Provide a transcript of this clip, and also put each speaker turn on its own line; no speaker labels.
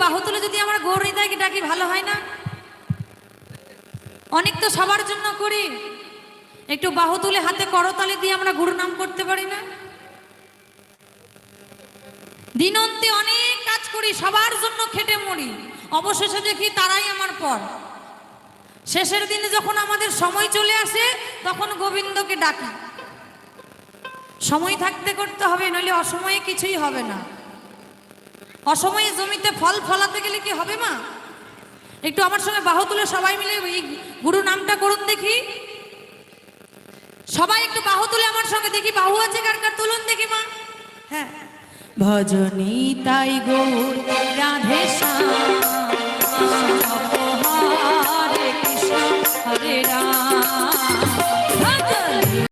বাহু তুলে যদি আমার গৌর হৃদয়কে ডাকি ভালো হয় না? অনেক তো সবার জন্য করি, একটু বাহু তুলে হাতে করতালি দিয়ে আমরা গুরু নাম করতে পারি না? দিনন্তে অনেক কাজ করি, সবার জন্য খেটে মরি, অবশেষে দেখি তারাই আমার পর। শেষের দিনে যখন আমাদের সময় চলে আসে তখন গোবিন্দকে ডাকি। সময় থাকতে করতে হবে, নইলে অসময়ে কিছুই হবে না। অসময়ে জমিতে ফল ফলাতে গেলে কি হবে মা? একটু আমার সঙ্গে বাহু তুলে সবাই মিলে এই গুরু নামটা করুন দেখি। সবাই একটু বাহু তুলে আমার সঙ্গে দেখি, বাহু আছে কার কার তুলুন দেখি মা। হ্যাঁ, ভজনী তাই গৌর রাধে শ্যাম।